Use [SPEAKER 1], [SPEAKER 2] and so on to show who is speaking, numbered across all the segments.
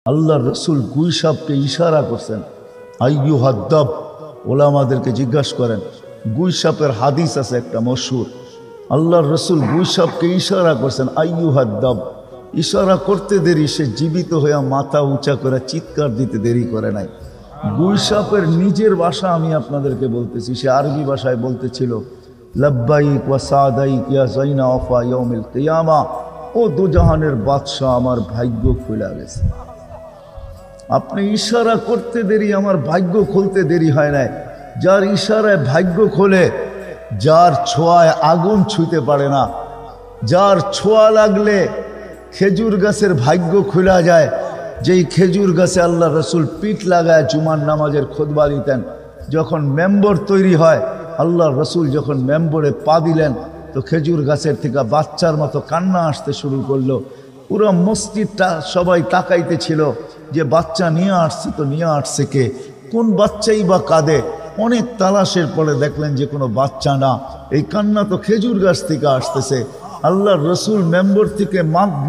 [SPEAKER 1] আল্লাহর রসুল গুই সাপকে ইশারা করছেন, আইয়ু হাদ্দাব। ওলামাদেরকে জিজ্ঞাসা করেন, গুই সাপের হাদিস আছে একটা মশহুর। আল্লাহর রসুল গুই সাপকে ইশারা করছেন, আইয়ু হাদ্দাব। ইশারা করতে দেরি, সে জীবিত হয়ে মাথা উঁচা করে চিৎকার দিতে দেরি করে নাই। গুই সাপের নিজের ভাষা আমি আপনাদেরকে বলতেছি, সে আরবি ভাষায় বলতেছিল, লব্বাইক ওয়া সাদাইক ইয়া যাইনা ওয়াফা ইয়াউমিল কিয়ামা। ও দুজাহানের বাদশাহ, আমার ভাগ্য খুলে গেছে। আপনি ইশারা করতে দেরি, আমার ভাগ্য খুলতে দেরি হয় নাই। যার ইশারায় ভাগ্য খোলে, যার ছোঁয়ায় আগুন ছুঁতে পারে না, যার ছোঁয়া লাগলে খেজুর গাছের ভাগ্য খোলা যায়। যেই খেজুর গাছে আল্লাহ রসুল পিঠ লাগায় জুমার নামাজের খুতবা দিতেন, যখন মেম্বর তৈরি হয়, আল্লাহ রসুল যখন মেম্বরে পা দিলেন, তো খেজুর গাছের থেকে বাচ্চার মতো কান্না আসতে শুরু করলো। পুরো মসজিদটা সবাই তাকাইতেছিল যে বাচ্চা নিয়ে আসছে, তো নিয়ে আসছে কে, কোন বাচ্চাই বা কাঁদে। অনেক তালাশের পরে দেখলেন যে কোনো বাচ্চা না, এই কান্না তো খেজুর গাছ থেকে আসতেছে। আল্লাহ রসুল মেম্বর থেকে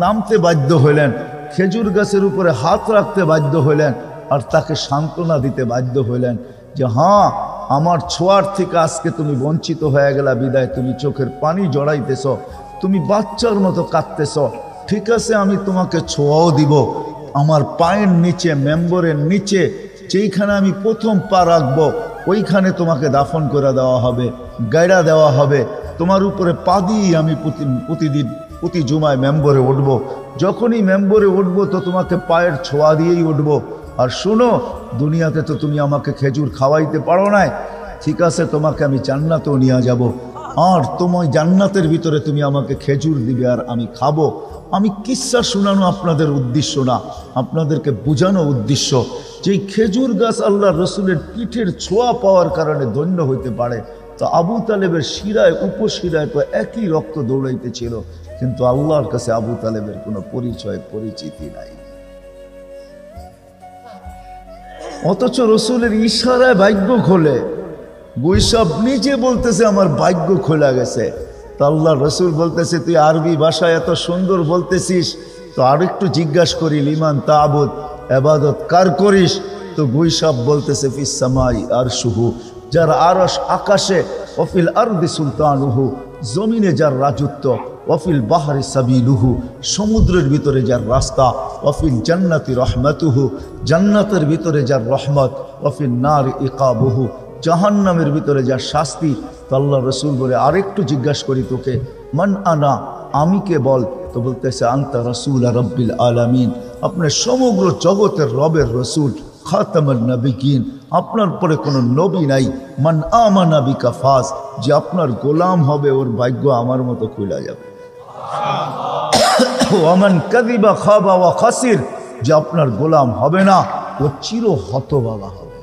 [SPEAKER 1] নামতে বাধ্য হইলেন, খেজুর গাছের উপরে হাত রাখতে বাধ্য হইলেন, আর তাকে সান্ত্বনা দিতে বাধ্য হইলেন যে হ্যাঁ, আমার ছোঁয়ার থেকে আজকে তুমি বঞ্চিত হয়ে গেলা বিদায়, তুমি চোখের পানি জড়াইতেছ, তুমি বাচ্চার মতো কাঁদতেছ। ঠিক আছে, আমি তোমাকে ছোঁয়াও দিব। আমার পায়ের নিচে, মেম্বরের নিচে যেইখানে আমি প্রথম পা রাখবো, ওইখানে তোমাকে দাফন করে দেওয়া হবে, গায়রা দেওয়া হবে। তোমার উপরে পা দিয়ে আমি প্রতিদিন প্রতি জুমায় মেম্বরে উঠবো। যখনই মেম্বরে উঠবো, তো তোমাকে পায়ের ছোঁয়া দিয়েই উঠবো। আর শুনো, দুনিয়াতে তো তুমি আমাকে খেজুর খাওয়াইতে পারো নাই, ঠিক আছে, তোমাকে আমি জান্নাতেও নিয়ে যাব। আর তোমার জান্নাতের ভিতরে তুমি আমাকে খেজুর দিবে, আর আমি খাবো। আমি কিচ্ছা শোনানো আপনাদের উদ্দেশ্য না, আপনাদেরকে বোঝানো উদ্দেশ্য যে খেজুর গাছ আল্লাহ রসুলের পিঠের ছোঁয়া পাওয়ার কারণে ধন্য হইতে পারে। তো আবু তালেবের শিরায় উপশিরায় তো একই রক্ত দৌড়াইতেছিল, কিন্তু আল্লাহর কাছে আবু তালেবের কোনো পরিচিতি নাই। অথচ রসুলের ইশারায় ভাগ্য খোলে। গুইসাব নিজে বলতেছে আমার ভাগ্য খোলা গেছে। তো আল্লাহ রসুল বলতেছে, তুই আরবি ভাষায় এত সুন্দর বলতেছিস, তো আর একটু জিজ্ঞাসা করি, লিমান তাবুদ, ইবাদত কার করিস? তো গুইসাব বলতেছে, ফিস সামাই আরশুহু, যার আরশ আকাশে, ওয়াফিল আরদি সুলতানুহু, জমিনে যার রাজত্ব, ওয়াফিল বাহরি সাবিলুহু, সমুদ্রের ভিতরে যার রাস্তা, ওয়াফিল জান্নাতি রহমাতুহু, জান্নাতের ভিতরে যার রহমত, ওয়াফিল নার ইকাবুহু, জাহান্নামের ভিতরে যার শাস্তি। তো আল্লাহ রসুল বলে, আরেকটু জিজ্ঞাসা করি তোকে, মান আনা, আমি কে বল? তো বলতেছে, আনতা রসুল রব্বিল আলামিন, আপনার সমগ্র জগতের রবের রসুল, খাতামুন নবিয়্যিন, আপনার পরে কোনো নবী নাই। মান আমানা বিকা ফাজ, যে আপনার গোলাম হবে, ওর ভাগ্য আমার মতো খুলে যাবে। ওয়ামান কাযিবা খাবা ওয়া খাসির, যে আপনার গোলাম হবে না, ও চির হতভাগা হবে।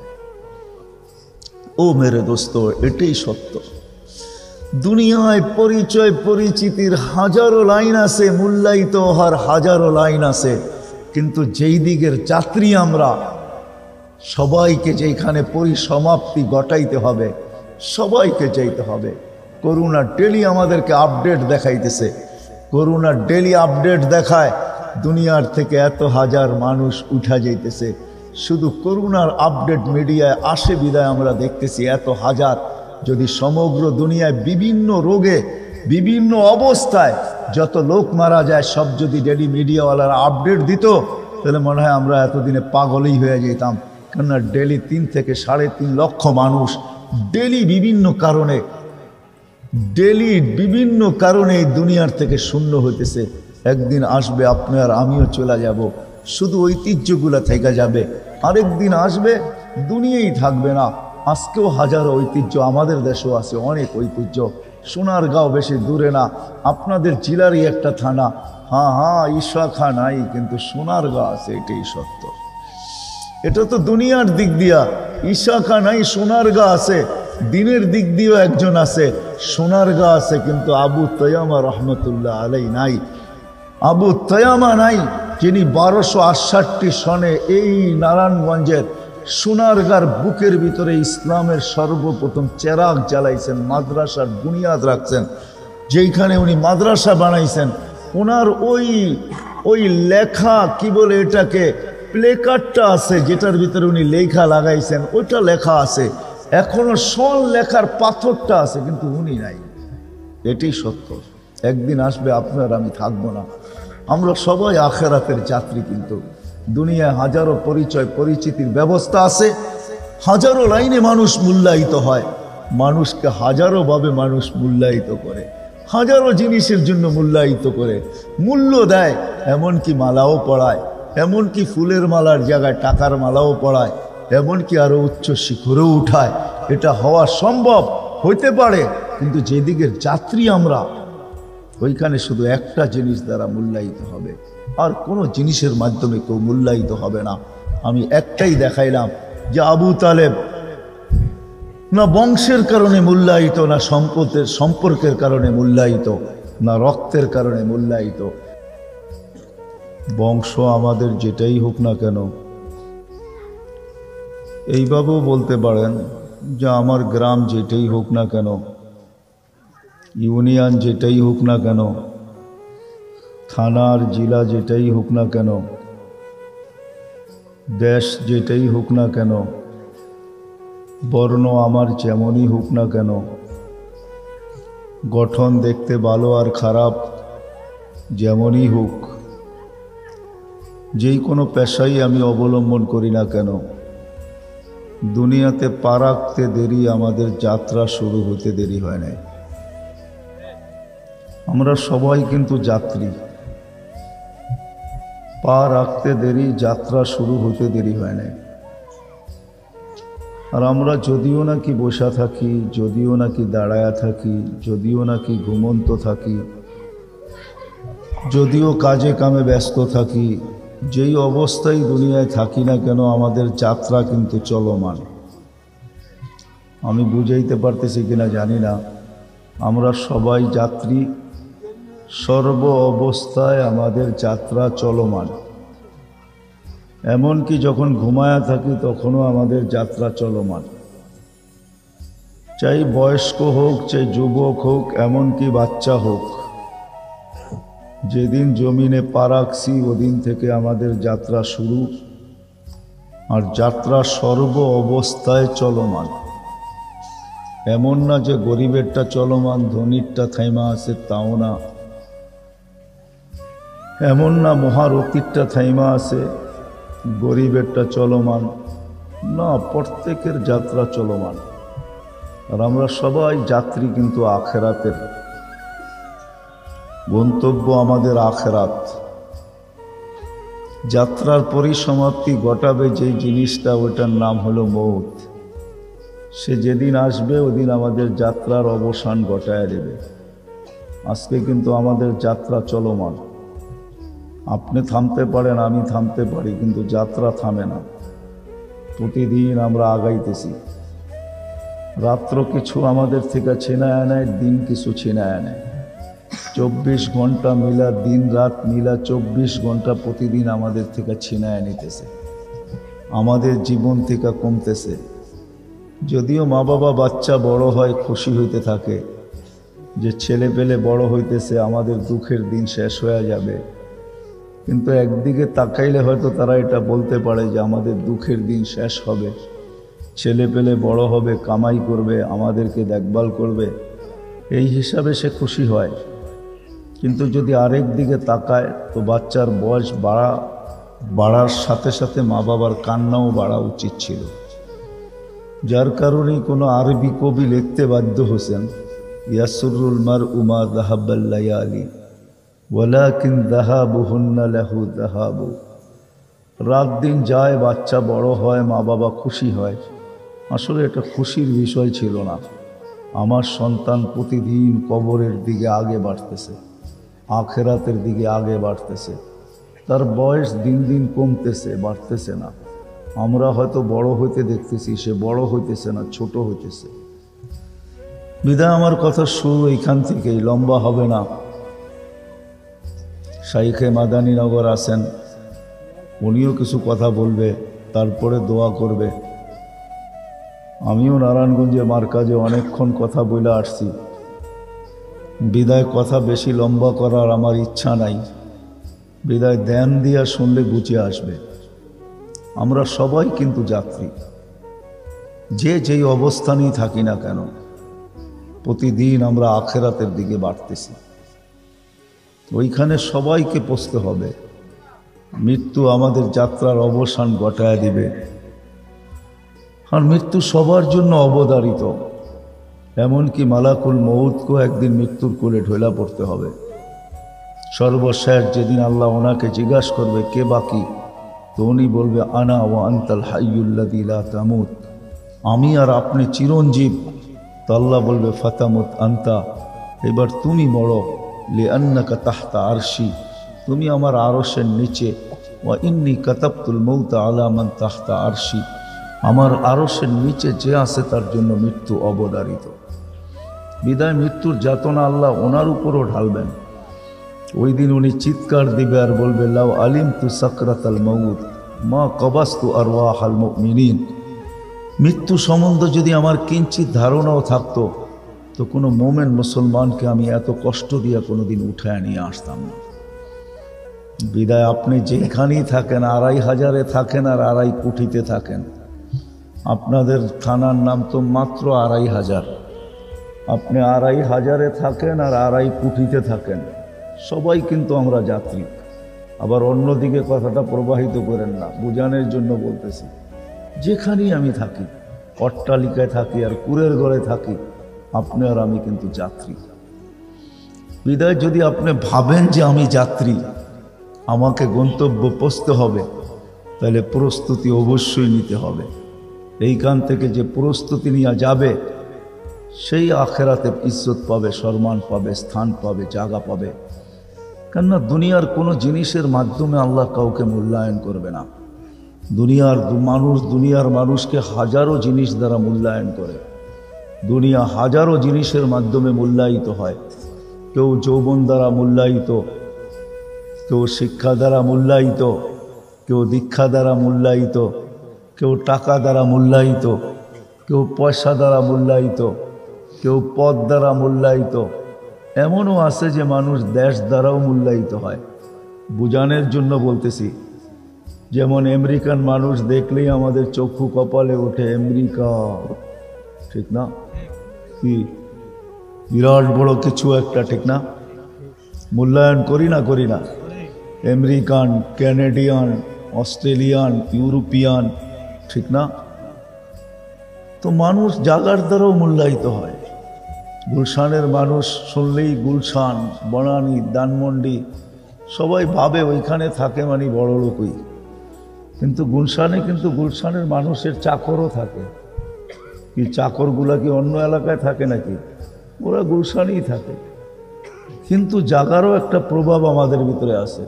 [SPEAKER 1] ও মেরে দোস্ত, এটাই সত্য। দুনিয়ায় পরিচয় পরিচিতির হাজারো লাইন আছে, মূল্যায়িত হওয়ার হাজারো লাইন আছে, কিন্তু যেই দিকের যাত্রী আমরা, সবাইকে যেখানে পরিসমাপ্তি ঘটাইতে হবে, সবাইকে চাইতে হবে। করোনা ডেলি আমাদেরকে আপডেট দেখাইতেছে, করোনা ডেলি আপডেট দেখায়, দুনিয়ার থেকে এত হাজার মানুষ উঠা যাইতেছে। শুধু করোনার আপডেট মিডিয়ায় আসে বিদায় আমরা দেখতেছি এত হাজার। যদি সমগ্র দুনিয়ায় বিভিন্ন রোগে, বিভিন্ন অবস্থায় যত লোক মারা যায়, সব যদি ডেলি মিডিয়াওয়ালারা আপডেট দিত, তাহলে মনে হয় আমরা এতদিনে পাগলই হয়ে যেতাম। কেননা ডেলি 3 থেকে 3.5 লক্ষ মানুষ ডেলি বিভিন্ন কারণে এই দুনিয়ার থেকে শূন্য হইতেছে। একদিন আসবে আপনি আর আমিও চলে যাব, শুধু ঐতিহ্যগুলা থেকে যাবে। আরেকদিন আসবে, দুনিয়াই থাকবে না। আজকেও হাজারো ঐতিহ্য আমাদের দেশেও আছে, অনেক ঐতিহ্য। সোনারগাঁও বেশি দূরে না, আপনাদের জেলারই একটা থানা। হ্যাঁ, ঈশাখা নাই, কিন্তু সোনারগাঁও আছে, এটাই সত্য। এটা তো দুনিয়ার দিক দিয়া, ঈশাখা নাই, সোনারগাঁও আছে। দিনের দিক দিয়েও একজন আছে, সোনারগাঁও আছে, কিন্তু আবু তৈয়ামা রহমতুল্লাহ আলাই নাই। আবু তৈয়ামা নাই, যিনি 1268 সনে এই নারায়ণগঞ্জের সোনারগাঁর বুকের ভিতরে ইসলামের সর্বপ্রথম চেরাগ জ্বালাইছেন, মাদ্রাসার বুনিয়াদ রাখছেন। যেইখানে উনি মাদ্রাসা বানাইছেন, ওনার ওই লেখা, কি বলে এটাকে, প্লেকার্ডটা আছে যেটার ভিতরে উনি লেখা লাগাইছেন, ওইটা লেখা আছে, এখনো সল লেখার পাথরটা আছে, কিন্তু উনি নাই। এটাই সত্য। একদিন আসবে আপনার আমি থাকবো না। আমরা সবাই আখেরাতের যাত্রী, কিন্তু দুনিয়ায় হাজারো পরিচয় পরিচিতির ব্যবস্থা আছে, হাজারো লাইনে মানুষ মূল্যায়িত হয়, মানুষকে হাজারো ভাবে মানুষ মূল্যায়িত করে, হাজারো জিনিসের জন্য মূল্যায়িত করে, মূল্য দেয়, এমনকি মালাও পড়ায়, এমনকি ফুলের মালার জায়গায় টাকার মালাও পড়ায়, এমনকি আরো উচ্চ শিখরেও উঠায়। এটা হওয়া সম্ভব, হইতে পারে, কিন্তু যেদিকের যাত্রী আমরা, ওইখানে শুধু একটা জিনিস দ্বারা মূল্যায়িত হবে, আর কোনো জিনিসের মাধ্যমে কেউ মূল্যায়িত হবে না। আমি একটাই দেখাইলাম যে আবু তালেব না বংশের কারণে মূল্যায়িত, না সম্পর্কের কারণে মূল্যায়িত, না রক্তের কারণে মূল্যায়িত। বংশ আমাদের যেটাই হোক না কেন, এইভাবেও বলতে পারেন যে আমার গ্রাম যেটাই হোক না কেন, ইউনিয়ন যেটাই হোক না কেন, থানার জেলা যেটাই হোক না কেন, দেশ যেটাই হোক না কেন, বর্ণ আমার যেমনই হোক না কেন, গঠন দেখতে ভালো আর খারাপ যেমনই হোক, যেই কোনো পেশাই আমি অবলম্বন করি না কেন, দুনিয়াতে পা রাখতে দেরি, আমাদের যাত্রা শুরু হতে দেরি হয় না। আমরা সবাই কিন্তু যাত্রী, পা রাখতে দেরি, যাত্রা শুরু হতে দেরি হয় না। আর আমরা যদিও নাকি বসা থাকি, যদিও নাকি দাঁড়ায়া থাকি, যদিও নাকি ঘুমন্ত থাকি, যদিও কাজে কামে ব্যস্ত থাকি, যেই অবস্থায় দুনিয়ায় থাকি না কেন, আমাদের যাত্রা কিন্তু চলমান। আমি বুঝাইতে পারতেছি কিনা জানি না, আমরা সবাই যাত্রী, সর্ব অবস্থায় আমাদের যাত্রা চলমান। এমনকি যখন ঘুমায়া থাকি তখনও আমাদের যাত্রা চলমান। চাই বয়স্ক হোক, চাই যুবক হোক, এমনকি বাচ্চা হোক, যেদিন জমিনে পা রাখছি ওদিন থেকে আমাদের যাত্রা শুরু, আর যাত্রা সর্ব অবস্থায় চলমান। এমন না যে গরিবেরটা চলমান, ধনীরটা থাইমা আছে, তাও না। এমন না মহারথীরটা থাইমা আছে, গরিবেরটা চলমান, না, প্রত্যেকের যাত্রা চলমান। আর আমরা সবাই যাত্রী, কিন্তু আখেরাতের। গন্তব্য আমাদের আখেরাত। যাত্রার পরিসমাপ্তি ঘটাবে যে জিনিসটা, ওটার নাম হলো মৌত। সে যেদিন আসবে ওদিন আমাদের যাত্রার অবসান ঘটায় দেবে। আজকে কিন্তু আমাদের যাত্রা চলমান। আপনি থামতে পারেন, আমি থামতে পারি, কিন্তু যাত্রা থামে না। প্রতিদিন আমরা আগাইতেছি। রাত্র কিছু আমাদের থেকে ছিনায় নেয়, দিন কিছু ছিনায় নেয়। 24 ঘন্টা মিলা, দিন রাত মিলা 24 ঘন্টা প্রতিদিন আমাদের থেকে ছিনায় নিতেছে, আমাদের জীবন থেকে কমতেছে। যদিও মা বাবা বাচ্চা বড় হয় খুশি হইতে থাকে যে ছেলে পেলে বড় হইতেছে, আমাদের দুঃখের দিন শেষ হয়ে যাবে, কিন্তু একদিকে তাকাইলে হয়তো তারা এটা বলতে পারে যে আমাদের দুঃখের দিন শেষ হবে, ছেলে পেলে বড় হবে, কামাই করবে, আমাদেরকে দেখভাল করবে, এই হিসাবে সে খুশি হয়। কিন্তু যদি আরেক দিকে তাকায় তো বাচ্চার বয়স বাড়ার সাথে সাথে মা বাবার কান্নাও বাড়া উচিত ছিল। যার কারণেই কোনো আরবি কবি লিখতে বাধ্য হোসেন, ইয়াসুরুল মারউ মা যাহাবাল লায়ালি ওয়ালাকিন যাহাবুহুন্না লাহু যাহাবু। রাত দিন যায়, বাচ্চা বড় হয়, মা বাবা খুশি হয়। আসলে এটা খুশির বিষয় ছিল না। আমার সন্তান প্রতিদিন কবরের দিকে আগে বাড়তেছে, আখেরাতের দিকে আগে বাড়তেছে, তার বয়স দিন দিন কমতেছে, বাড়তেছে না। আমরা হয়তো বড় হইতে দেখতেছি, সে বড় হইতেছে না, ছোট হইতেছে। বিদায় আমার কথা শুরু এইখান থেকেই, লম্বা হবে না। শাইখে মাদানীনগর আছেন, উনিও কিছু কথা বলবে, তারপরে দোয়া করবে। আমিও নারায়ণগঞ্জের মার্কাজে অনেকক্ষণ কথা বলে আসছি। বিদায় কথা বেশি লম্বা করার আমার ইচ্ছা নাই। বিদায় ধ্যান দিয়া শুনলে গুছিয়ে আসবে। আমরা সবাই কিন্তু যাত্রী, যে যেই অবস্থানেই থাকি না কেন। প্রতিদিন আমরা আখেরাতের দিকে বাড়তেছি, ওইখানে সবাইকে পৌঁছতে হবে। মৃত্যু আমাদের যাত্রার অবসান ঘটায় দিবে, আর মৃত্যু সবার জন্য অবধারিত। এমনকি মালাকুল মউতকেও একদিন মৃত্যুর কোলে ঢোলা পড়তে হবে। সর্বশেষ যেদিন আল্লাহ ওনাকে জিজ্ঞাসা করবে কে বাকি, তো উনি বলবে আনা ওয়া আনতাল হাইয়ুল্লাযী লা তামুত, আমি আর আপনি চিরঞ্জীব। তো আল্লাহ বলবে ফাতামুত আনতা, এবার তুমি মরো, লিআন্নাকা তাহতা আরশি, তুমি আমার আরশের নিচে। ওয়া ইন্নী কাতাবতুল মৌতা আলা মান তাহতা আরশি, আমার আরশের নিচে যে আছে তার জন্য মৃত্যু অবধারিত। বিদায় মৃত্যুর যাতনা আল্লাহ ওনার উপরও ঢালবেন। ওই দিন উনি চিৎকার দিবে আর বলবে লাউ আলিমতু সাকরাতাল মাউত মা কবাস্তু আরওয়াহাল মুমিনিন, মৃত্যু সম্বন্ধে যদি আমার কিঞ্চিত ধারণাও থাকতো তো কোনো মোমেন মুসলমানকে আমি এত কষ্ট দিয়ে কোনোদিন উঠায় নিয়ে আসতাম না। বিদায় আপনি যেখানেই থাকেন, 2500-এ থাকেন আর 2.5 কোটিতে থাকেন, আপনাদের থানার নাম তো মাত্র 2500। আপনি 2500-এ থাকেন আর 2.5 কোটিতে থাকেন, সবাই কিন্তু আমরা যাত্রী। আবার অন্যদিকে কথাটা প্রবাহিত করেন না, বোঝানোর জন্য বলতেছি। যেখানেই আমি থাকি, অট্টালিকায় থাকি আর কুড়ের ঘরে থাকি, আপনি আর আমি কিন্তু যাত্রী। বিদায় যদি আপনি ভাবেন যে আমি যাত্রী, আমাকে গন্তব্য পৌঁছতে হবে, তাহলে প্রস্তুতি অবশ্যই নিতে হবে। এইখান থেকে যে প্রস্তুতি নিয়ে যাবে সেই আখেরাতে ইজ্জত পাবে, সম্মান পাবে, স্থান পাবে, জায়গা পাবে। কেননা দুনিয়ার কোনো জিনিসের মাধ্যমে আল্লাহ কাউকে মূল্যায়ন করবে না। দুনিয়ার মানুষকে হাজারো জিনিস দ্বারা মূল্যায়ন করে। দুনিয়া হাজারো জিনিসের মাধ্যমে মূল্যায়িত হয়। কেউ যৌবন দ্বারা মূল্যায়িত, কেউ শিক্ষা দ্বারা মূল্যায়িত, কেউ দীক্ষা দ্বারা মূল্যায়িত, কেউ টাকা দ্বারা মূল্যায়িত, কেউ পয়সা দ্বারা মূল্যায়িত, কেউ পদ দ্বারা মূল্যায়িত। এমনও আছে যে মানুষ দেশ দ্বারাও মূল্যায়িত হয়। বুঝানোর জন্য বলতেছি, যেমন আমেরিকান মানুষ দেখলেই আমাদের চক্ষু কপালে ওঠে, আমেরিকা, ঠিক না? কি বিরাট বড় কিছু একটা, ঠিক না? মূল্যায়ন করি না? আমেরিকান, ক্যানাডিয়ান, অস্ট্রেলিয়ান, ইউরোপিয়ান, ঠিক না? তো মানুষ জাগার দ্বারাও মূল্যায়িত হয়। গুলশানের মানুষ শুনলেই গুলশান, বনানী, ধানমন্ডি, সবাই ভাবে ওইখানে থাকে মানে বড় লোকই। কিন্তু গুলশানের মানুষের চাকরও থাকে। কি চাকরগুলা কি অন্য এলাকায় থাকে নাকি? ওরা গুলশানেই থাকে। কিন্তু জাগারও একটা প্রভাব আমাদের ভিতরে আছে।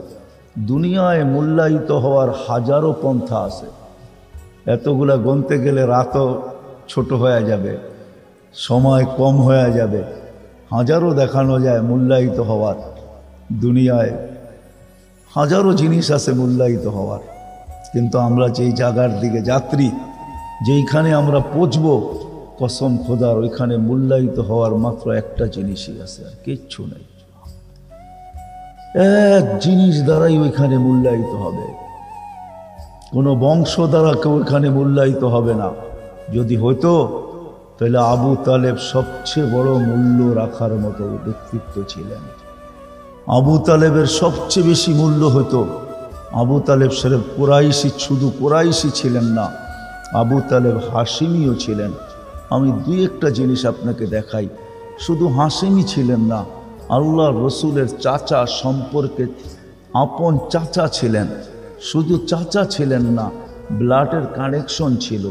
[SPEAKER 1] দুনিয়ায় মূল্যায়িত হওয়ার হাজারো পন্থা আছে, এতগুলা গণতে গেলে রাতও ছোট হয়ে যাবে, সময় কম হয়ে যাবে। হাজারো দেখানো যায় মূল্যায়িত হওয়ার। দুনিয়ায় হাজারো জিনিস আছে মূল্যায়িত হওয়ার, কিন্তু আমরা যেই জায়গার দিকে যাত্রী, যেইখানে আমরা পৌঁছব, কসম খোদার ওইখানে মূল্যায়িত হওয়ার মাত্র একটা জিনিসই আছে, আর কিচ্ছু নেই। এক জিনিস দ্বারাই ওইখানে মূল্যায়িত হবে। কোনো বংশ দ্বারা কেউ ওইখানে মূল্যায়িত হবে না। যদি হতো তাহলে আবু তালেব সবচেয়ে বড় মূল্য রাখার মতো ব্যক্তিত্ব ছিলেন। আবু তালেবের সবচেয়ে বেশি মূল্য হতো। আবু তালেব শরীফ কুরাইশি, শুধু কুরাইশি ছিলেন না, আবু তালেব হাশিমিও ছিলেন। আমি দুই একটা জিনিস আপনাকে দেখাই। শুধু হাশিমি ছিলেন না, আল্লাহ রসুলের চাচা সম্পর্কে আপন চাচা ছিলেন। শুধু চাচা ছিলেন না, ব্লাডের কানেকশন ছিল,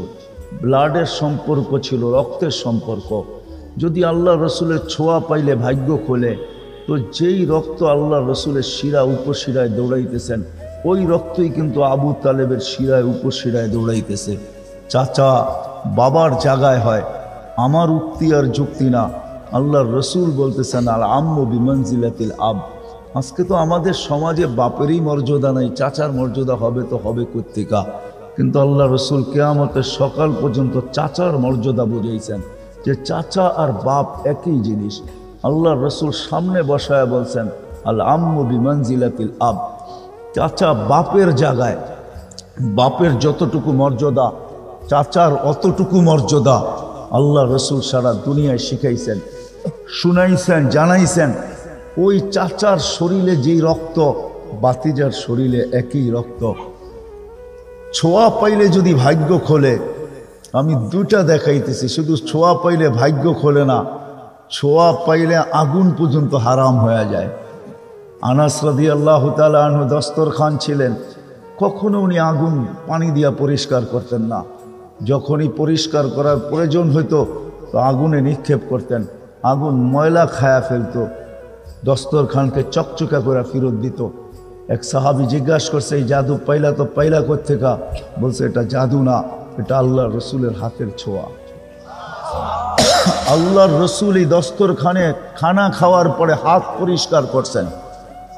[SPEAKER 1] ব্লাডের সম্পর্ক ছিল, রক্তের সম্পর্ক। যদি আল্লাহ রসুলের ছোঁয়া পাইলে ভাগ্য খোলে, তো যেই রক্ত আল্লাহ রসুলের শিরা উপশিরায় দৌড়াইতেছেন, ওই রক্তই কিন্তু আবু তালেবের শিরায় উপশিরায় দৌড়াইতেছে। চাচা বাবার জায়গায় হয়, আমার উক্তি আর যুক্তি না। আল্লাহর রসুল বলতেছেন আল আম্মু বিমনজিলাতিল আব। আজকে তো আমাদের সমাজে বাপেরই মর্যাদা নাই, চাচার মর্যাদা হবে তো হবে কোত্থেকা? কিন্তু আল্লাহ রসুল কিয়ামতের সকাল পর্যন্ত চাচার মর্যাদা বুঝাইছেন, যে চাচা আর বাপ একই জিনিস। আল্লাহ রসুল সামনে বসায় বলছেন আল আম্মু বিমনজিলাতিল আব, চাচা বাপের জায়গায়। বাপের যতটুকু মর্যাদা চাচার অতটুকু মর্যাদা আল্লাহ রসুল সারা দুনিয়ায় শিখাইছেন, শুনাইছেন, জানাইছেন। ওই চাচার শরীরে যেই রক্ত বাতিজার শরীরে একই রক্ত। ছোঁয়া পাইলে যদি ভাগ্য খোলে, আমি দুটা দেখাইতেছি, শুধু ছোঁয়া পাইলে ভাগ্য খোলে না, ছোঁয়া পাইলে আগুন পর্যন্ত হারাম হয়ে যায়। আনাস রাদিয়াল্লাহু তাআলা আনহু দস্তরখান ছিলেন, কখনো উনি আগুন পানি দিয়া পরিষ্কার করতেন না। যখনই পরিষ্কার করার প্রয়োজন হইতো তো আগুনে নিক্ষেপ করতেন, আগুন ময়লা খায়া ফেলতো, দস্তরখানকে চকচকা করে ফেরত দিত। এক সাহাবী জিজ্ঞাসা করছে, এই জাদু পাইলা তো পাইলা কোত্থেকা? বলছে, এটা জাদু না, এটা আল্লাহ রসুলের হাতের ছোঁয়া। আল্লাহর রসুল এই দস্তরখানে খানা খাওয়ার পরে হাত পরিষ্কার করছেন,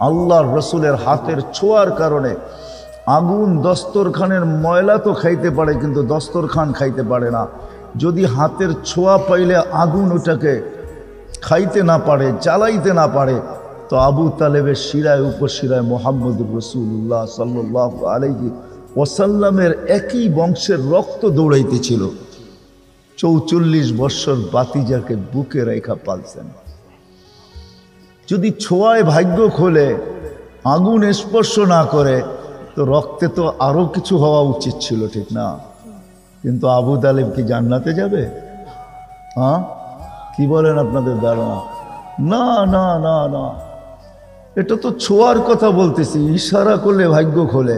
[SPEAKER 1] আল্লাহর রসুলের হাতের ছোঁয়ার কারণে আগুন দস্তরখানের ময়লা তো খাইতে পারে কিন্তু দস্তরখান খাইতে পারে না। যদি হাতের ছোঁয়া পাইলে আগুন ওটাকে খাইতে না পারে, জ্বালাইতে না পারে, তো আবু তালেবের শিরায় উপশিরায় মুহাম্মদুর রাসূলুল্লাহ সাল্লাল্লাহু আলাইহি ওয়াসাল্লামের একই বংশের রক্ত দৌড়াইতেছিল। ৪৪ বৎসর বাতিজাকে বুকে রেখা পালছেন। যদি ছোঁয়ায় ভাগ্য খোলে, আগুন স্পর্শ না করে, তো রক্তে তো আরো কিছু হওয়া উচিত ছিল, ঠিক না? কিন্তু আবু তালেব কি জান্নাতে যাবে? হ্যাঁ, কি বলেন আপনাদের ধারণা? না না না না, এটা তো ছোঁয়ার কথা বলতেছি। ইশারা করলে ভাগ্য খোলে।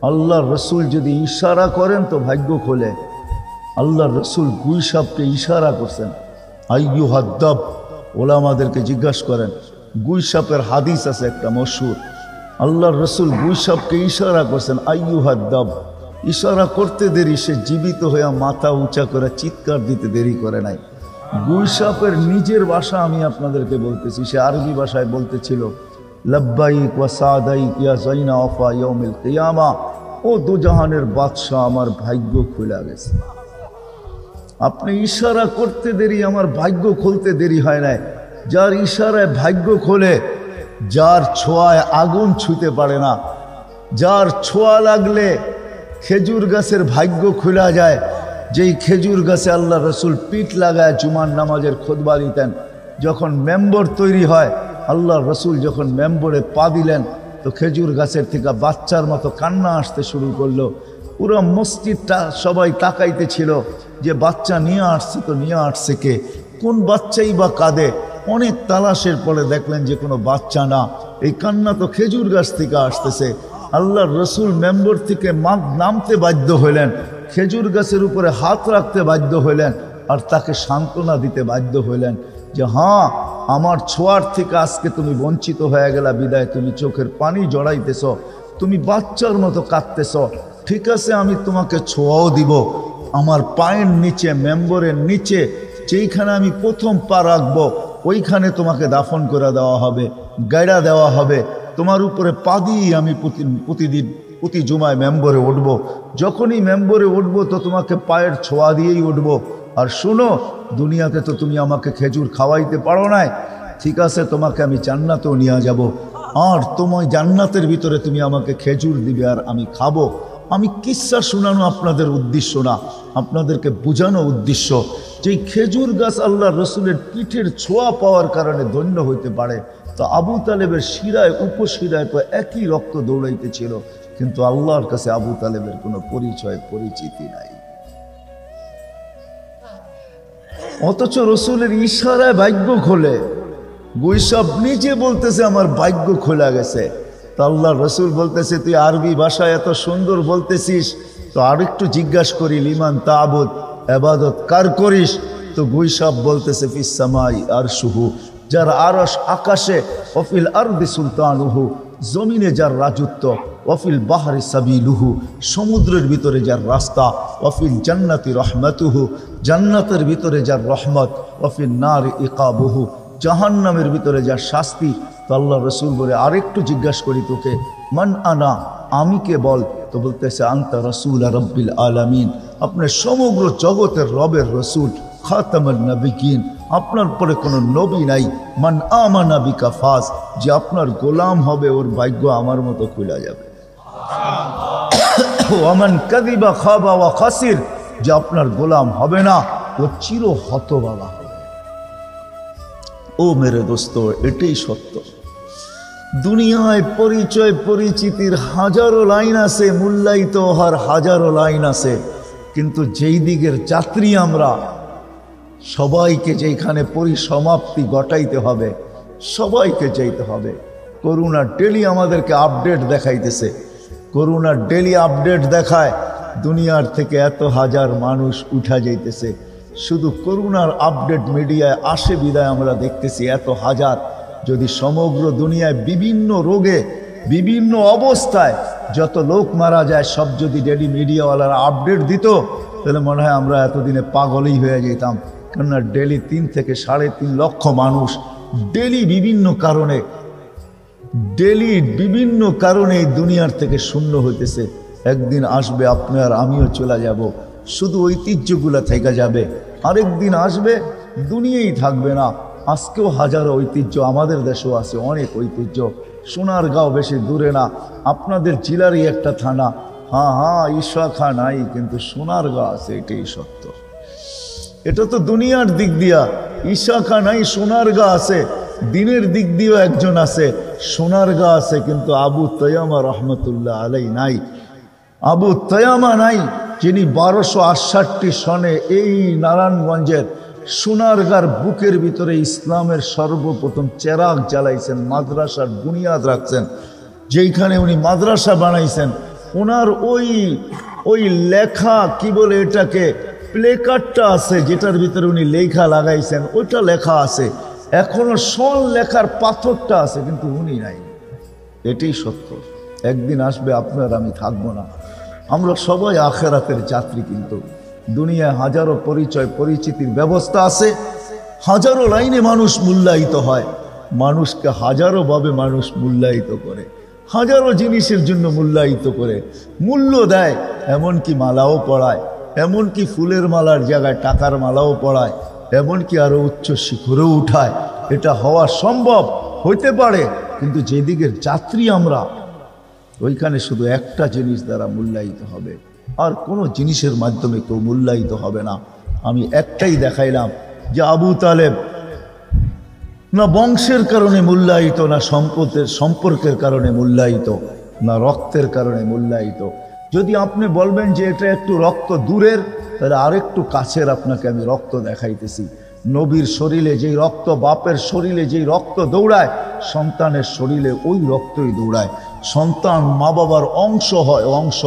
[SPEAKER 1] আল্লাহর রসুল যদি ইশারা করেন তো ভাগ্য খোলে। আল্লাহর রসুল গুইসাপকে ইশারা করছেন, আইয়ুহাদ্দাব। ওলামাদেরকে জিজ্ঞাসা করেন, গুইসাপের হাদিস আছে একটা মশহুর। আল্লাহর রসুল গুইসাপকে ইশারা করছেন, আইয়ুহাদ্দাব। ইশারা করতে দেরি, সে জীবিত হয়ে মাথা উঁচা করে চিৎকার দিতে দেরি করে নাই। গুইসাপের নিজের ভাষা আমি আপনাদেরকে বলতেছি, সে আরবি ভাষায় বলতেছিল, লব্বাইক ওয়া সাদাইক ইয়া যাইনা ওয়াফা ইয়াউমিল কিয়ামা। ও দুজাহানের বাদশা, আমার ভাগ্য খুলে গেছে। আপনি ইশারা করতে দেরি, আমার ভাগ্য খুলতে দেরি হয় নাই। যার ইশারায় ভাগ্য খোলে, যার ছোঁয়ায় আগুন ছুঁতে পারে না, যার ছোঁয়া লাগলে খেজুর গাছের ভাগ্য খোলা যায়, যেই খেজুর গাছে আল্লাহ রসুল পিঠ লাগায় জুমার নামাজের খুতবা দিতেন। যখন মেম্বর তৈরি হয়, আল্লাহ রসুল যখন মেম্বরে পা দিলেন, তো খেজুর গাছের থেকে বাচ্চার মতো কান্না আসতে শুরু করলো। পুরো মসজিদটা সবাই তাকাইতেছিল যে বাচ্চা নিয়ে আসছে, তো নিয়ে আসছে কে, কোন বাচ্চাই বা কাঁদে। অনেক তালাশের পরে দেখলেন যে কোনো বাচ্চা না, এই কান্না তো খেজুর গাছ থেকে আসতেছে। আল্লাহর রসুল মেম্বর থেকে নামতে বাধ্য হইলেন, খেজুর গাছের উপরে হাত রাখতে বাধ্য হইলেন, আর তাকে সান্ত্বনা দিতে বাধ্য হইলেন যে হ্যাঁ, আমার ছোঁয়ার থেকে আজকে তুমি বঞ্চিত হয়ে গেলা, বিদায় তুমি চোখের পানি জড়াইতেছ, তুমি বাচ্চার মতো কাঁদতেছ। ঠিক আছে, আমি তোমাকে ছোঁয়াও দিব। আমার পায়ের নিচে, মেম্বরের নিচে যেইখানে আমি প্রথম পা রাখবো, ওইখানে তোমাকে দাফন করে দেওয়া হবে, গায়রা দেওয়া হবে। তোমার উপরে পা দিয়ে আমি প্রতি জুমায় মেম্বরে উঠব। যখনই মেম্বরে উঠব তো তোমাকে পায়ের ছোঁয়া দিয়েই উঠব। আর শুনো, দুনিয়াতে তো তুমি আমাকে খেজুর খাওয়াইতে পারো নাই, ঠিক আছে, তোমাকে আমি জান্নাতেও নিয়ে যাব। আর তোমার জান্নাতের ভিতরে তুমি আমাকে খেজুর দিবে আর আমি খাবো। আমি কিচ্ছা শোনানো আপনাদের উদ্দেশ্য না, আপনাদেরকে বোঝানো উদ্দেশ্য যে খেজুর গাছ আল্লাহ রসুলের পিঠের ছোঁয়া পাওয়ার কারণে ধন্য হইতে পারে। তো আবু তালেবের শিরায় উপশিরায় তো একই রক্ত দৌড়াইতেছিল, কিন্তু আল্লাহর কাছে আবু তালেবের কোনো পরিচিতি নাই। অথচ রসুলের ইশারায় ভাগ্য খোলে। গুইসাপ নিজে বলতেছে আমার ভাগ্য খোলা গেছে। তো আল্লাহ রসুল বলতেছে, তুই আরবি ভাষায় এত সুন্দর বলতেছিস, তো আরেকটু জিজ্ঞাসা করি, লিমান তাবুদ, ইবাদত কার করিস? তো গুইসাপ বলতেছে, ফিস সামাই আরশুহু, যার আরশ আকাশে, ওয়াফিল আরদি সুলতানুহু, জমিনে যার রাজত্ব, ওয়াফিল বাহরি সাবিলুহু, সমুদ্রের ভিতরে যার রাস্তা, ওয়াফিল জান্নাতি রহমাতুহু, জান্নাতের ভিতরে যার রহমত, ওয়াফিল নার ইকাবুহু, জাহান্নামের ভিতরে যার শাস্তি। তো আল্লাহ রসুল বলে, আরেকটু জিজ্ঞাসা করি তোকে, মান আনা, আমি কে বল? তো বলতেছে, আনতা রসুল রব্বিল আলামিন, আপনার সমগ্র জগতের রবের রসুল, খাতামুন নবিয়্যিন, আপনার পরে কোনো নবী নাই। মান আমানা বিকা ফাজ, যে আপনার গোলাম হবে ওর ভাগ্য আমার মতো খুলে যাবে। ওয়ামান কাযিবা খাবা ওয়া খাসির, যে আপনার গোলাম হবে না ও চির হতভাগা হবে। ও মেরে দোস্ত, এটাই সত্য। দুনিয়ায় পরিচয় পরিচিতির হাজারো লাইন আছে, মূল্যায়িত হওয়ার হাজারো লাইন আছে, কিন্তু যেই দিকের যাত্রী আমরা, সবাইকে যেখানে পরিসমাপ্তি ঘটাইতে হবে, সবাইকে যেতে হবে। করোনা ডেলি আমাদেরকে আপডেট দেখাইতেছে, করোনা ডেলি আপডেট দেখায় দুনিয়ার থেকে এত হাজার মানুষ উঠা যাইতেছে। শুধু করোনার আপডেট মিডিয়ায় আসে বিদায় আমরা দেখতেছি এত হাজার। যদি সমগ্র দুনিয়ায় বিভিন্ন রোগে বিভিন্ন অবস্থায় যত লোক মারা যায় সব যদি ডেলি মিডিয়াওয়ালারা আপডেট দিত, তাহলে মনে হয় আমরা এতদিনে পাগলই হয়ে যেতাম। কেননা ডেলি 3 থেকে 3.5 লক্ষ মানুষ ডেলি বিভিন্ন কারণে এই দুনিয়ার থেকে শূন্য হইতেছে। একদিন আসবে আপনি আর আমিও চলে যাব, শুধু ঐতিহ্যগুলো থেকে যাবে। আরেকদিন আসবে দুনিয়াই থাকবে না। আজকেও হাজারো ঐতিহ্য আমাদের দেশেও আছে, অনেক ঐতিহ্য। সোনারগাঁও বেশি দূরে না, আপনাদের জেলারই একটা থানা। হ্যাঁ ঈশা নাই, কিন্তু সোনারগাঁও আছে, এটাই সত্য। এটা তো দুনিয়ার দিক দিয়া ঈশা নাই, সোনারগাঁও আছে। দিনের দিক দিয়েও একজন আছে, সোনারগাঁও আছে, কিন্তু আবু তৈয়ামা রহমতুল্লাহ আলাই নাই। আবু তৈয়ামা নাই, যিনি 1268 সনে এই নারায়ণগঞ্জের সোনারগাঁর বুকের ভিতরে ইসলামের সর্বপ্রথম চেরাগ জ্বালাইছেন, মাদ্রাসার বুনিয়াদ রাখছেন। যেইখানে উনি মাদ্রাসা বানাইছেন, ওনার ওই লেখা কি বলে এটাকে, প্লেকার্ডটা আছে, যেটার ভিতরে উনি লেখা লাগাইছেন, ওইটা লেখা আছে। এখনো সন লেখার পাথরটা আছে, কিন্তু উনি নাই। এটাই সত্য। একদিন আসবে আপনার আমি থাকবো না। আমরা সবাই আখেরাতের যাত্রী, কিন্তু দুনিয়ায় হাজারো পরিচয় পরিচিতির ব্যবস্থা আছে, হাজারো লাইনে মানুষ মূল্যায়িত হয়, মানুষকে হাজারোভাবে মানুষ মূল্যায়িত করে, হাজারো জিনিসের জন্য মূল্যায়িত করে, মূল্য দেয়। এমনকি মালাও পড়ায়, এমনকি ফুলের মালার জায়গায় টাকার মালাও পড়ায়, এমনকি আরো উচ্চ শিখরেও উঠায়। এটা হওয়া সম্ভব হইতে পারে, কিন্তু যেদিকের যাত্রী আমরা, ওইখানে শুধু একটা জিনিস দ্বারা মূল্যায়িত হবে, আর কোনো জিনিসের মাধ্যমে কেউ মূল্যায়িত হবে না। আমি একটাই দেখাইলাম যে আবু তালেব না বংশের কারণে মূল্যায়িত, না সম্পর্কের কারণে মূল্যায়িত, না রক্তের কারণে মূল্যায়িত। যদি আপনি বলবেন যে এটা একটু রক্ত দূরের, তাহলে আরেকটু কাছের আপনাকে আমি রক্ত দেখাইতেছি। নবীর শরীরে যেই রক্ত, বাপের শরীরে যেই রক্ত দৌড়ায়, সন্তানের শরীরে ওই রক্তই দৌড়ায়। সন্তান মা বাবার অংশ হয়, অংশ।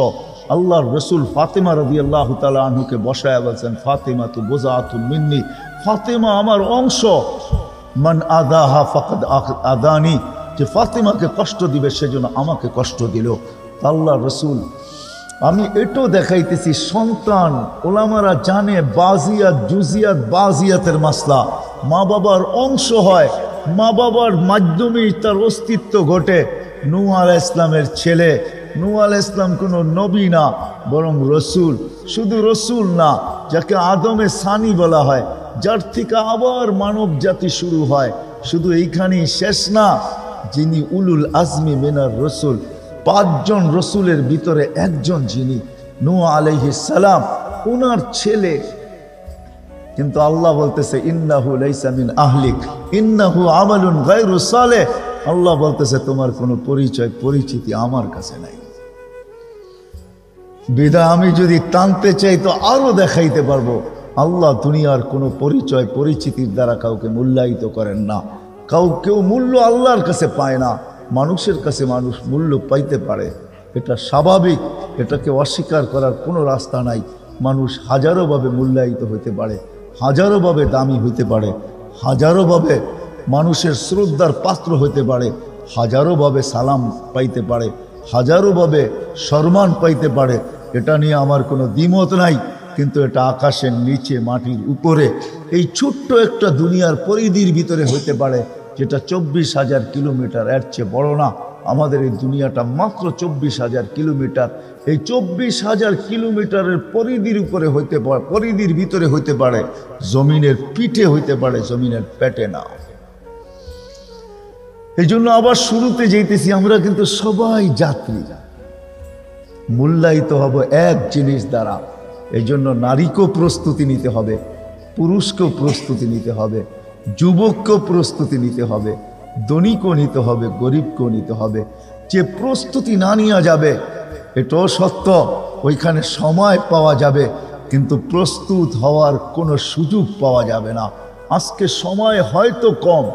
[SPEAKER 1] আল্লাহর রসুল ফাতেমা রাদিয়াল্লাহু তাআলা আনহুকে বসায় বলছেন, ফাতেমা তু বুযআতুন মিন্নি, ফাতেমা আমার অংশ। মান আদাহা ফাকাদ আদানি, যে ফাতেমাকে কষ্ট দিবে সেজন্য আমাকে কষ্ট দিল। আল্লাহর রসুল, আমি এটাও দেখাইতেছি, সন্তান ওলামারা জানে বাজিয়াত জুজিয়াত বাজিয়াতের মাসলা, মা বাবার অংশ হয়, মা বাবার মাধ্যমেই তার অস্তিত্ব ঘটে। নূহ আলাইহিস ইসলামের ছেলে, নূহ আলাইহিস ইসলাম কোনো নবী না, বরং রসুল। শুধু রসুল না, যাকে আদমে সানি বলা হয়, যার থেকে আবার মানব জাতি শুরু হয়। শুধু এইখানেই শেষ না, যিনি উলুল আজমি মিনার রসুল, 5 জন রসুলের ভিতরে একজন, যিনি নূহ আলাইহিস সালাম, ওনার ছেলে। কিন্তু আল্লাহ বলতেছে ইন্নাহু লাইসা মিন আহলিক ইন্নাহু আমালুন গায়রু সালেহ। আল্লাহ বলতেছে তোমার কোনো পরিচয় পরিচিতি আমার কাছে নাই। বিদায় আমি যদি টানতে চাই তো আরো দেখাইতে পারবো। আল্লাহ দুনিয়ার কোনো পরিচয় পরিচিতির দ্বারা কাউকে মূল্যায়িত করেন না। কেউ মূল্য আল্লাহর কাছে পায় না, মানুষের কাছে মানুষ মূল্য পাইতে পারে, এটা স্বাভাবিক, এটাকে অস্বীকার করার কোনো রাস্তা নাই। মানুষ হাজারোভাবে মূল্যায়িত হইতে পারে, হাজারোভাবে দামি হইতে পারে, হাজারোভাবে মানুষের শ্রদ্ধার পাত্র হইতে পারে, হাজারোভাবে সালাম পাইতে পারে, হাজারোভাবে সম্মান পাইতে পারে। এটা নিয়ে আমার কোনো দ্বিমত নাই। কিন্তু এটা আকাশের নিচে মাটির উপরে এই ছোট্ট একটা দুনিয়ার পরিধির ভিতরে হইতে পারে, যেটা 24,000 কিলোমিটার, এর চেয়ে বড় না। আমাদের এই দুনিয়াটা মাত্র 24,000 কিলোমিটার। এই 24,000 কিলোমিটারের পরিধির উপরে হইতে পারে, পরিধির ভিতরে হইতে পারে, জমিনের পিঠে হইতে পারে, জমিনের পেটে না। এই জন্য আবার শুরুতে যেতেছি, আমরা কিন্তু সবাই যাত্রী। মূল্যায়িত হব এক জিনিস দ্বারা। এই জন্য নারীকেও প্রস্তুতি নিতে হবে, পুরুষকেও প্রস্তুতি নিতে হবে, যুবককেও প্রস্তুতি নিতে হবে, ধনীকেও নিতে হবে, গরিবকেও নিতে হবে। যে প্রস্তুতি না নেওয়া যাবে, এটাও সত্য, ওইখানে সময় পাওয়া যাবে কিন্তু প্রস্তুত হওয়ার কোনো সুযোগ পাওয়া যাবে না। আজকে সময় হয়তো কম,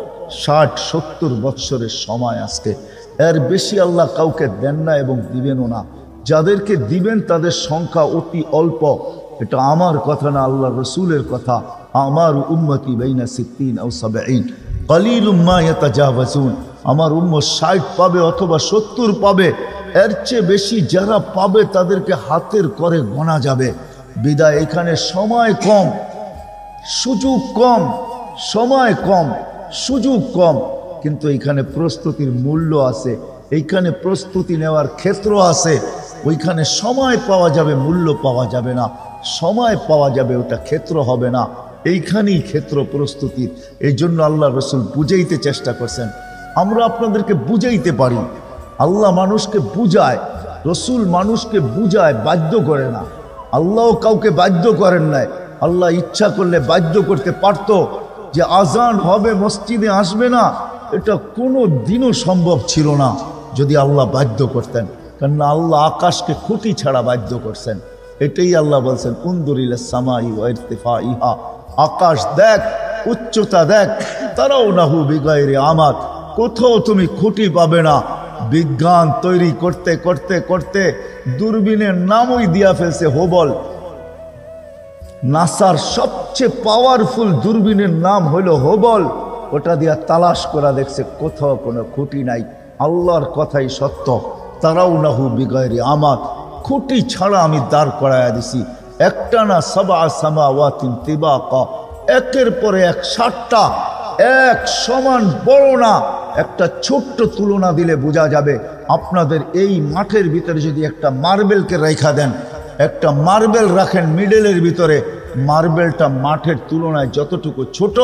[SPEAKER 1] 60-70 বৎসরের সময় আজকে, এর বেশি আল্লাহ কাউকে দেন না এবং দিবেনও না। যাদেরকে দিবেন তাদের সংখ্যা অতি অল্প। এটা আমার কথা না, আল্লাহ রসুলের কথা। আমার উম্মতি বাইনা 60 ও 70 কলিলুম মা ইয়াতাজাওয়াজুন। আমার উম্মত 60 পাবে অথবা 70 পাবে, এর চেয়ে বেশি যারা পাবে তাদেরকে হাতের করে গোনা যাবে। বিদায় এখানে সময় কম, সুযোগ কম, সময় কম, সুযোগ কম, কিন্তু এখানে প্রস্তুতির মূল্য আছে, এইখানে প্রস্তুতি নেওয়ার ক্ষেত্র আছে। ওইখানে সময় পাওয়া যাবে, মূল্য পাওয়া যাবে না। সময় পাওয়া যাবে, ওটা ক্ষেত্র হবে না। এইখানেই ক্ষেত্র প্রস্তুতির। এই জন্য আল্লাহ রসুল বুঝাইতে চেষ্টা করছেন। আমরা আপনাদেরকে বুঝাইতে পারি, আল্লাহ মানুষকে বুঝায়, রসুল মানুষকে বুঝায়, বাধ্য করে না। আল্লাহও কাউকে বাধ্য করেন নাই। আল্লাহ ইচ্ছা করলে বাধ্য করতে পারতো যে আজান হবে মসজিদে আসবে না, এটা কোনো দিনও সম্ভব ছিল না যদি আল্লাহ বাধ্য করতেন। কেননা আল্লাহ আকাশকে খুঁটি ছাড়া বাধ্য করছেন। এটাই আল্লাহ বলছেন উনদুরিল সামাই ওয়া ইরতিফাইহা, আকাশ দেখ, উচ্চতা দেখ, তারাও নাহু বিগাইরি আমাদ, কোথাও তুমি খুঁটি পাবে না। বিজ্ঞান তৈরি করতে করতে করতে দূরবীনের নামই দিয়া ফেলছে হোবল। নাসার সবচেয়ে পাওয়ারফুল দূরবীনের নাম হলো হোবল। ওটা দিয়া তালাশ করা দেখছে, কোথাও কোনো খুঁটি নাই। আল্লাহর কথাই সত্য, তারাও নাহু বিগাইরি আমাদ, খুঁটি ছাড়া আমি দাঁড় করাইয়া দিছি। একটা না, সাবা সামাওয়াতিন তিবাকা, একের পরে এক 60টা, এক সমান বড় না। একটা ছোট্ট তুলনা দিলে বোঝা যাবে। আপনাদের এই মাঠের ভিতরে যদি একটা মার্বেলকে রেখা দেন, একটা মার্বেল রাখেন মিডলের ভিতরে, মার্বেলটা মাঠের তুলনায় যতটুকু ছোট,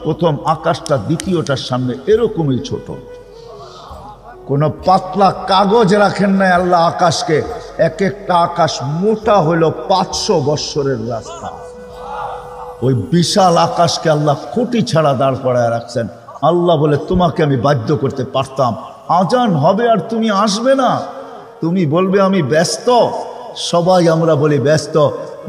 [SPEAKER 1] প্রথম আকাশটা দ্বিতীয়টার সামনে এরকমই ছোট। কোনো পাতলা কাগজ রাখেন নাই আল্লাহ আকাশকে, এক একটা আকাশ মোটা হলো 500 বৎসরের রাস্তা। ওই বিশাল আকাশকে আল্লাহ খুঁটি ছাড়া দাঁড় করায় রাখছেন। আল্লাহ বলে তোমাকে আমি বাধ্য করতে পারতাম, আজান হবে আর তুমি আসবে না, তুমি বলবে আমি ব্যস্ত। সবাই আমরা বলি ব্যস্ত।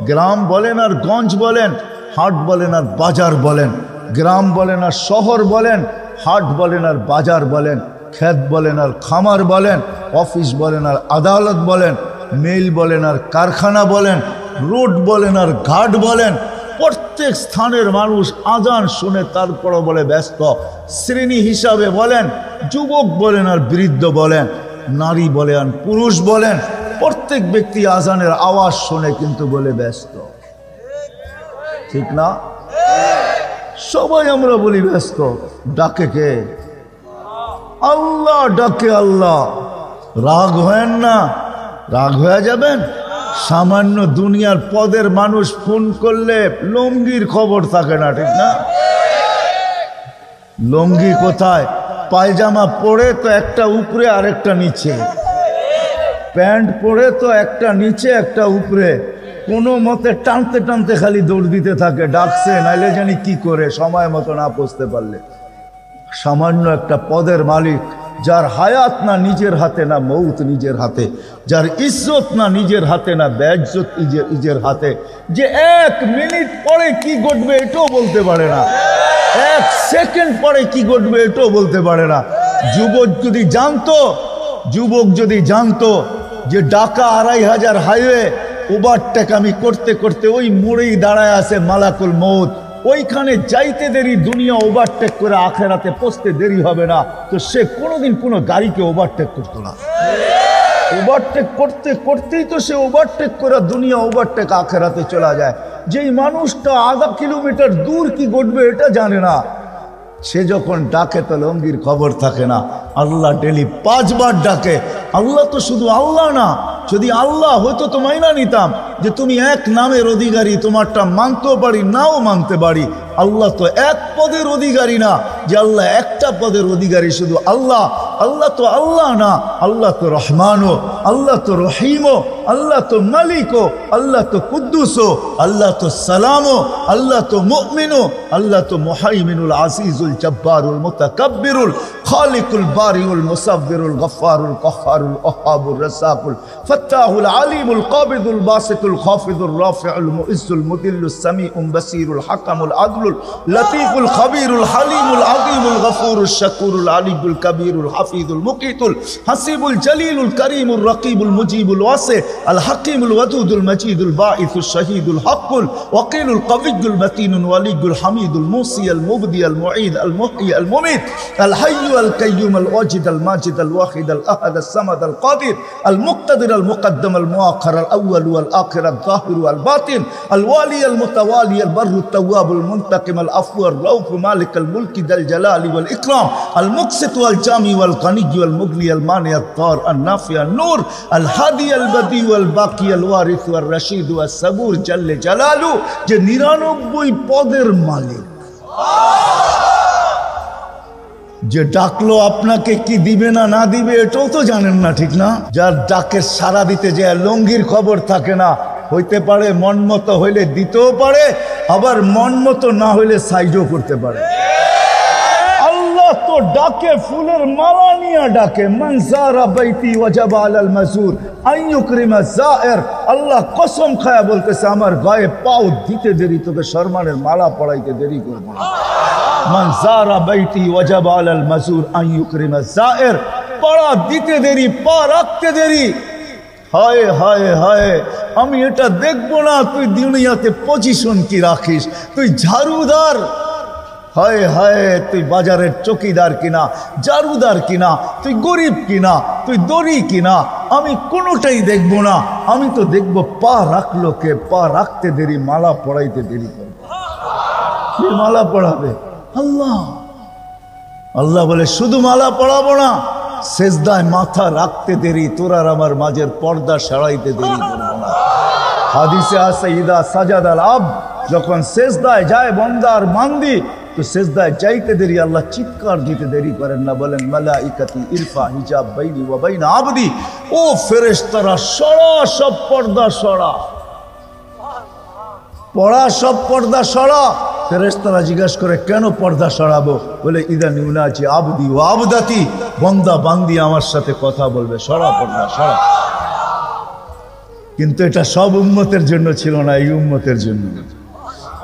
[SPEAKER 1] গ্রাম বলেন আর গঞ্জ বলেন, হাট বলেন আর বাজার বলেন, গ্রাম বলেন আর শহর বলেন, হাট বলেন আর বাজার বলেন, ক্ষেত বলেন আর খামার বলেন, অফিস বলেন আর আদালত বলেন, মিল বলেন আর কারখানা বলেন, রোড বলেন আর ঘাট বলেন, প্রত্যেক স্থানের মানুষ আজান শুনে তারপরও বলে ব্যস্ত। শ্রেণী হিসাবে বলেন, যুবক বলেন আর বৃদ্ধ বলেন, নারী বলেন আর পুরুষ বলেন, প্রত্যেক ব্যক্তি আজানের আওয়াজ শুনে কিন্তু বলে ব্যস্ত। ঠিক না? সবাই আমরা বলি ব্যস্ত। ডাকে কে? আল্লাহ ডাকে। আল্লাহ রাগ হয় না, রাগ হয়ে যাবেন। সামান্য দুনিয়ার পদের মানুষ ফোন করলে লুঙ্গির খবর থাকে না, ঠিক না? লুঙ্গি কোথায়? পায়জামা পরে তো একটা উপরে আর একটা নিচে, প্যান্ট পরে তো একটা নিচে একটা উপরে, কোনো মতে টানতে টানতে খালি দৌড় দিতে থাকে। ডাকছে নাইলে জানি কি করে, সময় মতো না পৌঁছতে পারলে। সামান্য একটা পদের মালিক, যার হায়াত না নিজের হাতে, না মৌত নিজের হাতে, যার ইজ্জত না নিজের হাতে, না বেইজ্জত নিজের হাতে, যে 1 মিনিট পরে কি ঘটবে এটাও বলতে পারে না, 1 সেকেন্ড পরে কি ঘটবে এটাও বলতে পারে না। যুবক যদি জানতো যে ঢাকা 2500 হাইওয়ে ওভারটেক আমি করতে করতে ওই মোড়েই দাঁড়ায় আছে মালাকুল মউত, ওইখানে যাইতে দেরি, দুনিয়া ওভারটেক করে আখেরাতে পৌঁছতে দেরি হবে না, তো সে কোনোদিন কোনো গাড়িকে ওভারটেক করতো না। ওভারটেক করতে করতেই তো সে ওভারটেক করে দুনিয়া ওভারটেক আখেরাতে চলা যায়। যেই মানুষটা আধা কিলোমিটার দূর কি ঘটবে এটা জানে না, সে যখন ডাকে তো লঙ্গির খবর থাকে না। আল্লাহ ডেলি 5 বার ডাকে। আল্লাহ তো শুধু আল্লাহ না, যদি আল্লাহ হয়তো তো মাইনা নিতাম যে তুমি এক নামের অধিকারী, তোমারটা মানতেও পারি নাও মানতে পারি। আল্লাহ তো এক পদের অধিকারী না যে আল্লাহ একটা পদের অধিকারী, শুধু আল্লাহ। আল্লাহ তো আল্লাহ না, আল্লাহ তো রহমানও, আল্লাহ তো রহিমও, আল্লাহ তো মালিকো, আল্লাহ তো কুদ্দুসো, আল্লাহ তো সালামো, আল্লাহ তো মুমিনো, আল্লাহ তো মুহাইমিনুল আজিজুল জব্বারুল মুতাকাব্বিরুল খালিকুল বারিউল মুসাব্বিরুল গফফারুল কহ্হারুল ওহাবুর রাসাকুল ফাত্তাহুল আলিমুল কাবিদুল বাসিতুল খাফিদুর রাফিউল মুইজ্জুল মুদিল্লুস সামিউল বাসিরুল হাকামুল আদলুল লতীফুল খবীরুল হালিমুল আযীমুল গফুরুশ শাকুরুল আলিয়ুল কবীরুল হাফিজুল মুকিতুল হাসিবুল জলিলুল করিমুল রকিবুল মুজিবুল ওয়াসি আল হাকিমুল ওয়াদুদুল মজিদুল বাঈসুশ শহীদুল হকুল ওয়াকিলুল কবিয়ুল মতিনুল ওয়ালিয়ুল হামিদুল মুসি আল মুবদি আল মুঈদ আল মুহয়ি আল মুমিত আল হাইয়্যু আল কাইয়্যুম আল ওয়াজিদ আল মাজিদ আল ওয়াহিদ আল আহাদ আল সামাদ আল কাদির আল মুক্তাদির আল মুকদ্দম আল মুআখখার আল আউয়াল ওয়াল আখির আল যাহির ওয়াল বাতিন আল ওয়ালি আল মুতাওয়ালি আল বাররু التواب المنتقم العفو الرؤوف مالك الملك ذا الجلال والإكرام المقسط والجامع والغني والمغني المانع الضار النافع النور الهادي البديع والباقي الوارث والرشيد والصبور جل جلاله যে 99 পদের মালিক, যে ডাকলো আপনাকে কি দিবে না না দিবে এটাও তো জানেন না, ঠিক না? যার ডাকে সাড়া দিতে যায় লঙ্গির খবর থাকে না, হইতে পারে মন মতো হইলে দিতেও পারে, আবার মন মতো না হইলে সাইডও করতে পারে। আল্লাহ তো ডাকে ফুলের মালা নিয়ে ডাকে, মান যারা বাইতি ওয়াজাবা আলাল মাজুর আন ইউকরিমা যায়ের। আল্লাহ কসম খায়া বলতেছে আমার গায়ে পাও দিতে দেরি, তোকে সম্মানের মালা পড়াইতে দেরি করব না। মান যারা বাইতি ওয়াজাবা আলাল মাজুর আন ইউকরিমা যায়ের, পড়া দিতে দেরি, পা রাখতে দেরি। হায় হায় হায়, আমি এটা দেখবো না তুই দুনিয়াতে পজিশন কি রাখিস, তুই ঝাড়ুদার, হায় হায় তুই বাজারের চকিদার কিনা, ঝাড়ুদার কিনা, তুই গরিব কিনা, তুই দড়ি কিনা, আমি কোনোটাই দেখবো না। আমি তো দেখবো পা রাখলো কে, পা রাখতে দেরি, মালা পড়াইতে দেরি করবে। কে মালা পড়াবে? আল্লাহ। আল্লাহ বলে শুধু মালা পড়াবো না, সেজদায় মাথা রাখতে দেরি, তোর আর আমার মাঝের পর্দা সরাইতে দেরি করবো না। হাদিসে আছে ইদা সাজাদাল আবদ, যখন সেজদায় যায় বান্দার মান্দি, তো সেজদায় যাইতে দেরি আল্লাহ চিৎকার দিতে দেরি করেন না, বলেন মালাইকাতি ইরফা হিজাব বাইনি ওয়া বাইনা আবদি। ও ফেরেশতারা সরা, সব পর্দা সরা, পড়া সব পর্দা সরা। ফেরেশতারা জিজ্ঞাসা করে কেন পর্দা সরাবো? বলে ইদা নিউনাজি আবদি ও আবদাতি, বন্দা বান্দি আমার সাথে কথা বলবে, সরা পর্দা সরা। কিন্তু এটা সব উম্মতের জন্য ছিল না, এই উম্মতের জন্য।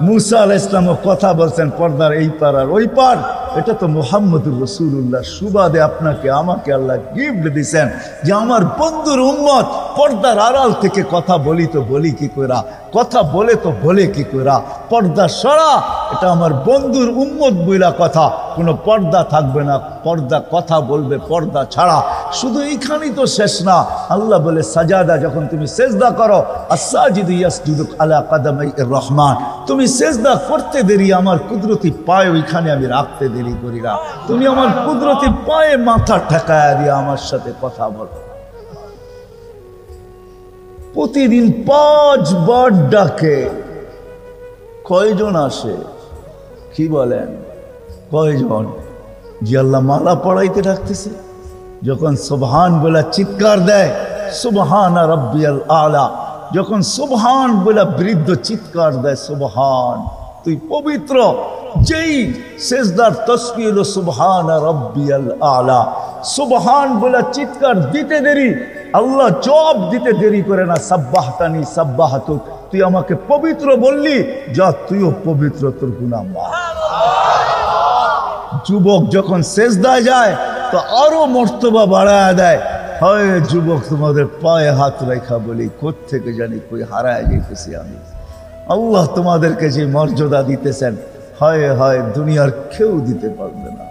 [SPEAKER 1] মুসা আলাইহিস সালামও কথা বলছেন পর্দার এই পার আর ওই পার। এটা তো মুহাম্মদুর রাসূলুল্লাহ সুবাদে আপনাকে আমাকে আল্লাহ গিফট দিয়েছেন যে আমার বন্ধুর উম্মত পর্দার আড়াল থেকে কথা বলি তো বলি কি কইরা, কথা বলে তো বলে কি কইরা, পর্দা সরা। এটা আমার বন্ধুর উম্মত বইলা কথা, কোনো পর্দা থাকবে না, পর্দা কথা বলবে পর্দা ছাড়া। শুধু এইখানেই তো শেষ না, আল্লাহ বলে সাজাদা, যখন তুমি সেজদা করো, আস-সাজিদু ইয়াসজুদু আলা কাদামাইর রহমান, তুমি সেজদা করতে দেরি আমার কুদরতি পায়ে ওইখানে আমি রাখতে দেরি করি না। তুমি আমার কুদরতি পায়ে মাথা ঠেকায়া দিয়ে আমার সাথে কথা বলো। প্রতিদিন 5 বার ডাকে, কয়জন আসে? কি বলেন কয়জন? যে আল্লাহ মালা পড়াইতে রাখতেছে, যখন সুবহান বলে চিৎকার দেয়, সুবহান রাব্বিয়াল আলা, যখন সুবহান বলে বৃদ্ধ চিৎকার দেয়, সুবহান তুই পবিত্র, যেই সেজদার তাসবিহ হলো সুবহান রাব্বিয়াল আলা, সুবহান বলে চিৎকার দিতে দেরি, আল্লাহ জবাব দিতে দেরি করে না। সাব্বাহতানি সাব্বাহাতুক, তুই আমাকে পবিত্র বললি, যা তুইও পবিত্র, তোর গুনাহ মাফ। যুবক যখন সেজদায় যায় তো আরো মর্তবা বাড়ায় দেয়। হয় যুবক তোমাদের পায়ে হাত রেখা বলি, কোত্থেকে জানি কই হারায় যেতেছি আমি। আল্লাহ তোমাদেরকে যে মর্যাদা দিতেছেন, হয় হয় দুনিয়ার কেউ দিতে পারবে না,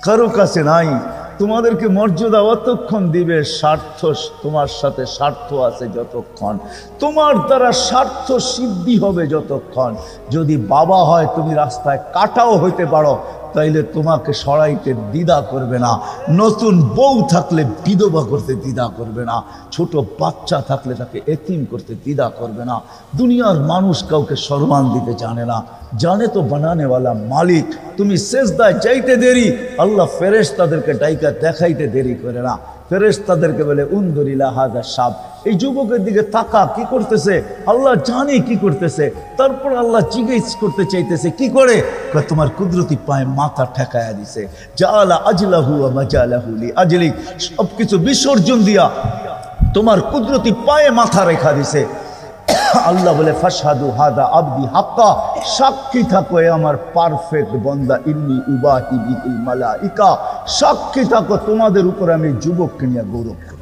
[SPEAKER 1] কারো কাছে নাই। তোমাদেরকে মর্যাদা অতক্ষণ দিবে স্বার্থ, তোমার সাথে স্বার্থ আছে যতক্ষণ, তোমার দ্বারা স্বার্থ সিদ্ধি হবে যতক্ষণ। যদি বাবা হয় তুমি রাস্তায় কাটাও হইতে পারো, তাইলে তোমাকে সরাইতে দ্বিধা করবে না। নতুন বউ থাকলে বিধবা করতে দ্বিধা করবে না। ছোট বাচ্চা থাকলে তাকে এতিম করতে দ্বিধা করবে না। দুনিয়ার মানুষ কাউকে সম্মান দিতে জানে না, জানে তো বানানেওয়ালা মালিক। তুমি সেজদায় যাইতে দেরি, আল্লাহ ফেরেশতাদেরকে ডাইকা দেখাইতে দেরি করে না। ফেরেশতাদেরকে বলে উনদুর ইলা হাযা শাব, এই যুবকের দিকে তাকা, কি করতেছে? আল্লাহ জানে কি করতেছে। তারপর আল্লাহ জিজ্ঞেস করতে চাইতেছে কি করে? তোমার কুদরতি পায়ে মাথা ঠেকায়া দিছে। জাআলা আজলাহু ওয়া মাজালাহু লি আজলি, সবকিছু বিসর্জন দিয়া তোমার কুদরতি পায়ে মাথা রেখা দিছে। আল্লাহ বলে ফাশহাদু হাদা আবদি হাক্কা, সাক্ষী থাকো এ আমার পারফেক্ট বান্দা, ইন্নী উবাহি বিহিল মালাইকা, সাক্ষী থাকো তোমাদের উপর আমি যুবককে নিয়ে গৌরব করি।